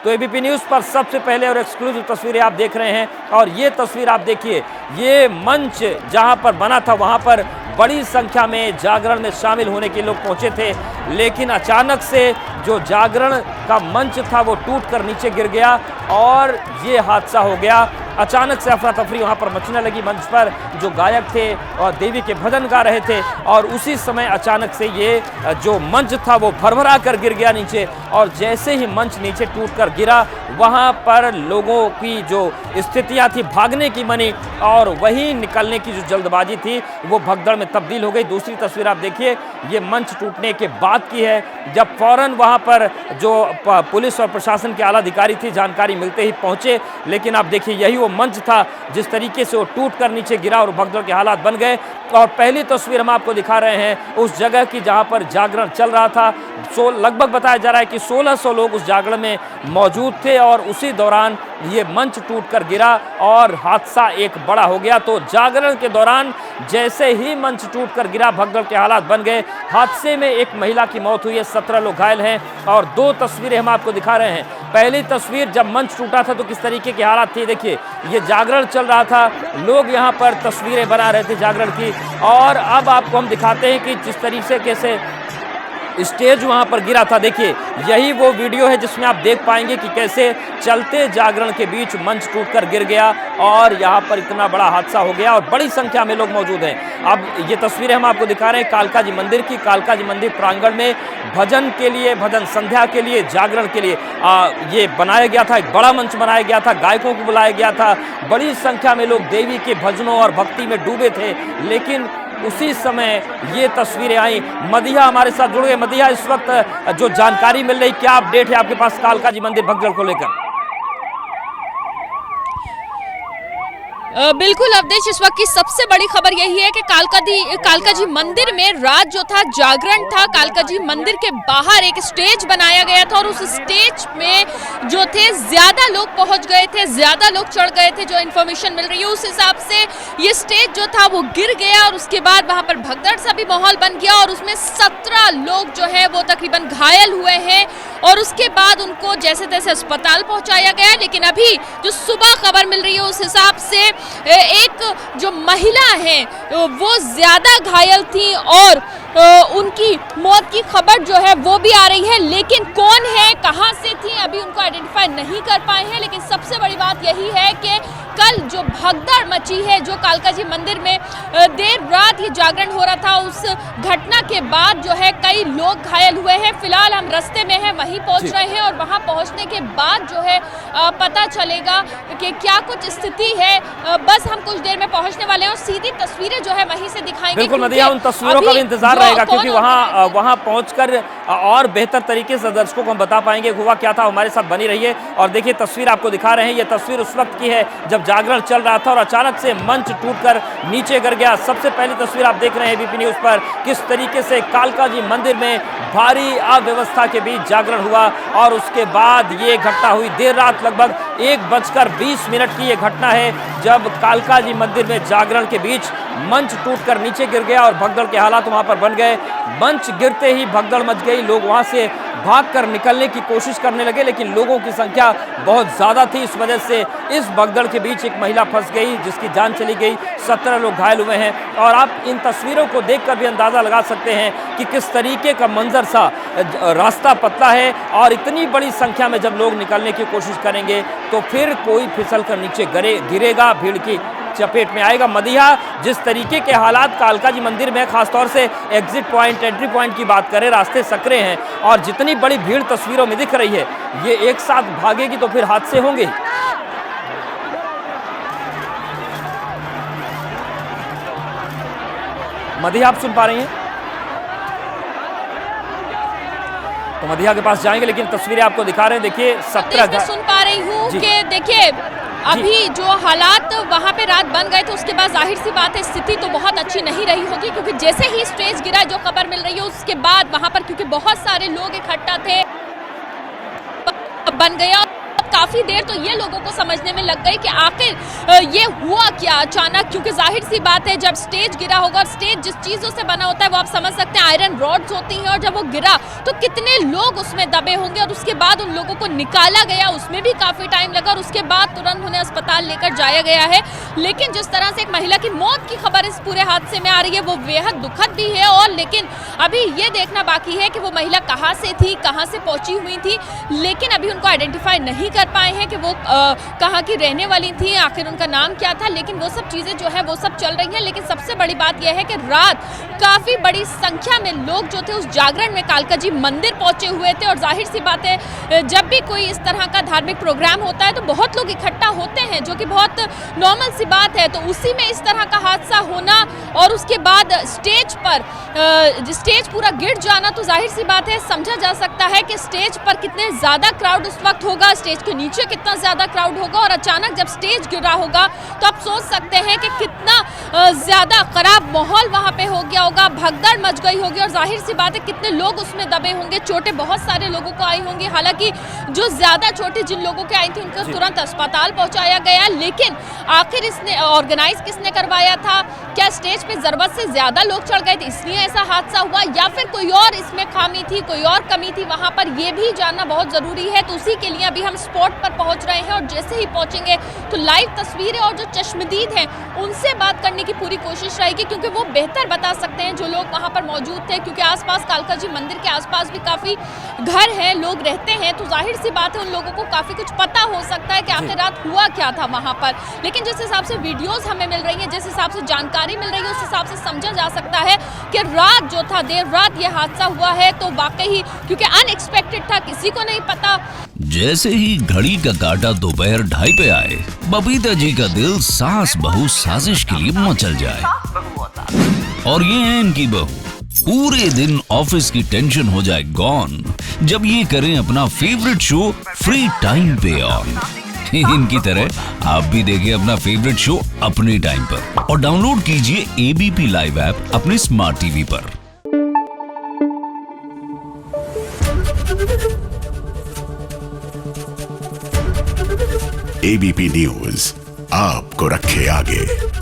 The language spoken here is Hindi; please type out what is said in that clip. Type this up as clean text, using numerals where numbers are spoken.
तो एबीपी न्यूज़ पर सबसे पहले और एक्सक्लूसिव तस्वीरें आप देख रहे हैं। और ये तस्वीर आप देखिए, ये मंच जहां पर बना था वहां पर बड़ी संख्या में जागरण में शामिल होने के लोग पहुंचे थे, लेकिन अचानक से जो जागरण का मंच था वो टूटकर नीचे गिर गया और ये हादसा हो गया। अचानक से अफरा तफरी वहाँ पर मचने लगी। मंच पर जो गायक थे और देवी के भजन गा रहे थे और उसी समय अचानक से ये जो मंच था वो भरभरा कर गिर गया नीचे। और जैसे ही मंच नीचे टूटकर गिरा, वहाँ पर लोगों की जो स्थितियाँ थी भागने की बनी और वहीं निकलने की जो जल्दबाजी थी वो भगदड़ में तब्दील हो गई। दूसरी तस्वीर आप देखिए, ये मंच टूटने के बाद की है, जब फौरन वहाँ पर जो पुलिस और प्रशासन के आला अधिकारी थे जानकारी मिलते ही पहुँचे। लेकिन आप देखिए, यही वो मंच था जिस तरीके से वो टूट कर नीचे गिरा और भगदड़ के हालात बन गए। और पहली तस्वीर हम आपको दिखा रहे हैं उस जगह की जहां पर जागरण चल रहा था। लगभग बताया जा रहा है कि 1600 लोग उस जागरण में मौजूद थे और उसी दौरान ये मंच टूटकर गिरा और हादसा एक बड़ा हो गया। तो जागरण के दौरान जैसे ही मंच टूटकर गिरा, भगदड़ के हालात बन गए। हादसे में एक महिला की मौत हुई है, 17 लोग घायल हैं। और दो तस्वीरें हम आपको दिखा रहे हैं। पहली तस्वीर जब मंच टूटा था तो किस तरीके के हालात थे, देखिए ये जागरण चल रहा था, लोग यहाँ पर तस्वीरें बना रहे थे जागरण की। और अब आपको हम दिखाते हैं कि जिस तरीके से स्टेज वहां पर गिरा था, देखिए यही वो वीडियो है जिसमें आप देख पाएंगे कि कैसे चलते जागरण के बीच मंच टूटकर गिर गया और यहाँ पर इतना बड़ा हादसा हो गया और बड़ी संख्या में लोग मौजूद हैं। अब ये तस्वीरें हम आपको दिखा रहे हैं कालका जी मंदिर की। कालका जी मंदिर प्रांगण में भजन के लिए, भजन संध्या के लिए, जागरण के लिए ये बनाया गया था, एक बड़ा मंच बनाया गया था, गायकों को बुलाया गया था। बड़ी संख्या में लोग देवी के भजनों और भक्ति में डूबे थे। लेकिन उसी समय ये तस्वीरें आई। मदिहा हमारे साथ जुड़ गए। मदिहा, इस वक्त जो जानकारी मिल रही, क्या अपडेट है आपके पास कालका जी मंदिर भगदड़ को लेकर? बिल्कुल अवधेश, इस वक्त की सबसे बड़ी खबर यही है कि कालका जी मंदिर में रात जो था जागरण था। कालका जी मंदिर के बाहर एक स्टेज बनाया गया था और उस स्टेज में जो थे ज्यादा लोग पहुंच गए थे, ज्यादा लोग चढ़ गए थे। जो इन्फॉर्मेशन मिल रही है उस हिसाब से ये स्टेज जो था वो गिर गया और उसके बाद वहां पर भगदड़ सा भी माहौल बन गया और उसमें 17 लोग जो है वो तकरीबन घायल हुए हैं और उसके बाद उनको जैसे तैसे अस्पताल पहुंचाया गया। लेकिन अभी जो सुबह खबर मिल रही है उस हिसाब से एक जो महिला है वो ज्यादा घायल थी और उनकी मौत की खबर जो है वो भी आ रही है। लेकिन कौन है, कहां से थी, अभी उनको आइडेंटिफाई नहीं कर पाए हैं। लेकिन सबसे बड़ी बात यही है कि कल जो भगदड़ मची है, जो कालका जी मंदिर में देर रात ये जागरण हो रहा था, उस घटना के बाद जो है कई लोग घायल हुए हैं। फिलहाल हम रास्ते में हैं, वहीं पहुंच रहे हैं और वहां पहुंचने के बाद जो है पता चलेगा कि क्या कुछ स्थिति है। बस हम कुछ देर में पहुंचने वाले हैं और सीधी तस्वीरें जो है वहीं से दिखाएंगे। बिल्कुल मदिहा, उन तस्वीरों का भी इंतजार रहेगा क्योंकि वहां पहुंचकर और बेहतर तरीके से दर्शकों को हम बता पाएंगे हुआ क्या था। हमारे साथ बनी रहिए। और देखिए तस्वीर आपको दिखा रहे हैं, ये तस्वीर उस वक्त की है जब जागरण चल रहा था और अचानक से मंच टूटकर नीचे गिर गया। सबसे पहली तस्वीर आप देख रहे हैं एबीपी न्यूज़ पर, किस तरीके से कालका जी मंदिर में भारी अव्यवस्था के बीच जागरण हुआ और उसके बाद ये घटना हुई। देर रात लगभग 1:20 की ये घटना है जब कालका जी मंदिर में जागरण के बीच मंच टूटकर नीचे गिर गया और भगदड़ के हालात वहां पर बन गए। मंच गिरते ही भगदड़ मच गई, लोग वहां से भागकर निकलने की कोशिश करने लगे, लेकिन लोगों की संख्या बहुत ज्यादा थी। इस वजह से इस भगदड़ के बीच एक महिला फंस गई जिसकी जान चली गई, 17 लोग घायल हुए हैं। और आप इन तस्वीरों को देखकर भी अंदाजा लगा सकते हैं कि किस तरीके का मंजर सा, रास्ता पतला है और इतनी बड़ी संख्या में जब लोग निकलने की कोशिश करेंगे तो फिर कोई फिसल कर नीचे गिरेगा, भीड़ की चपेट में आएगा। मदिहा, जिस तरीके के हालात कालका जी मंदिर में खासतौर से एग्जिट पॉइंट, एंट्री पॉइंट की बात करें, रास्ते सकरे हैं और जितनी बड़ी भीड़ तस्वीरों में दिख रही है, ये एक साथ भागेगी तो फिर हादसे होंगे। मदिहा, आप सुन पा रही हैं? तो मदिहा के पास जाएंगे, लेकिन तस्वीरें आपको दिखा रहे हैं। देखिए 17 सुन पा रही हूँ कि देखिए अभी जो हालात वहाँ पे रात बन गए थे उसके बाद जाहिर सी बात है स्थिति तो बहुत अच्छी नहीं रही होगी, क्योंकि जैसे ही स्टेज गिरा, जो खबर मिल रही है उसके बाद वहाँ पर क्योंकि बहुत सारे लोग इकट्ठा थे, बन गया काफी देर तो ये लोगों को समझने में लग गई कि आखिर ये हुआ क्या अचानक, क्योंकि जाहिर सी बात है जब स्टेज गिरा होगा, और स्टेज जिस चीजों से बना होता है वो आप समझ सकते हैं आयरन रॉड्स होती हैं, और जब वो गिरा तो कितने लोग उसमें दबे होंगे, और उसके बाद उन लोगों को निकाला गया, उसमें भी काफी टाइम लगा, और उसके बाद तुरंत उन्हें अस्पताल लेकर जाया गया है। लेकिन जिस तरह से एक महिला की मौत की खबर इस पूरे हादसे में आ रही है वो बेहद दुखद भी है, और लेकिन अभी ये देखना बाकी है कि वो महिला कहाँ से थी, कहाँ से पहुंची हुई थी, लेकिन अभी उनको आइडेंटिफाई नहीं कर पाए हैं कि वो कहाँ की रहने वाली थी, आखिर उनका नाम क्या था। लेकिन वो सब चीजें जो है वो सब चल रही हैं। लेकिन सबसे बड़ी बात यह है कि रात काफी बड़ी संख्या में लोग जो थे उस जागरण में कालका जी मंदिर पहुंचे हुए थे, और जाहिर सी बात है जब भी कोई इस तरह का धार्मिक प्रोग्राम होता है तो बहुत लोग इकट्ठा होते हैं, जो कि बहुत नॉर्मल सी बात है। तो उसी में इस तरह का हादसा होना और उसके बाद स्टेज पूरा गिर जाना, तो जाहिर सी बात है समझा जा सकता है कि स्टेज पर कितने ज्यादा क्राउड उस वक्त होगा, स्टेज के नीचे कितना ज्यादा क्राउड होगा, और अचानक जब स्टेज गिरा होगा तो आप सोच सकते हैं कि कितना ज्यादा खराब माहौल वहां पे हो गया होगा, भगदड़ मच गई होगी, और जाहिर सी बात है कितने लोग उसमें दबे होंगे, चोटें बहुत सारे लोगों को आई होंगी। हालांकि जो ज्यादा चोटें जिन लोगों के आई थी उनको तुरंत अस्पताल पहुंचाया गया, लेकिन आखिर इसने ऑर्गेनाइज किसने करवाया था? क्या स्टेज पे जरूरत से ज्यादा लोग चढ़ गए थे इसलिए ऐसा हादसा हुआ, या फिर कोई और इसमें खामी थी, कोई और कमी थी वहां पर, ये भी जानना बहुत जरूरी है। तो उसी के लिए अभी हम स्पॉट पर पहुंच रहे हैं, और जैसे ही पहुंचेंगे तो लाइव तस्वीरें और जो चश्मदीद हैं उनसे बात करने की पूरी कोशिश रहेगी, क्योंकि वो बेहतर बता सकते हैं जो लोग वहां पर मौजूद थे, क्योंकि आसपास कालका जी मंदिर के आसपास भी काफी घर हैं, लोग रहते हैं, तो जाहिर सी बात है उन लोगों को काफी कुछ पता हो सकता है कि आखिर रात हुआ क्या था वहां पर। लेकिन जिस हिसाब से वीडियोस हमें मिल रही है, जिस हिसाब से जानकारी मिल रही है, उस हिसाब से समझा जा सकता है कि रात जो था, देर रात ये हादसा हुआ है, तो वाकई क्योंकि अनएक्सपेक्टेड था, किसी को नहीं पता। जैसे ही घड़ी का काटा दोपहर 2:30 पे आए, बबीता जी का दिल सास बहू साजिश के लिए मचल जाए। और ये है इनकी बहू, पूरे दिन ऑफिस की टेंशन हो जाए गॉन जब ये करें अपना फेवरेट शो फ्री टाइम पे ऑन। इनकी तरह आप भी देखिए अपना फेवरेट शो अपने टाइम पर, और डाउनलोड कीजिए एबीपी लाइव ऐप अपने स्मार्ट टीवी पर। एबीपी न्यूज आपको रखे आगे।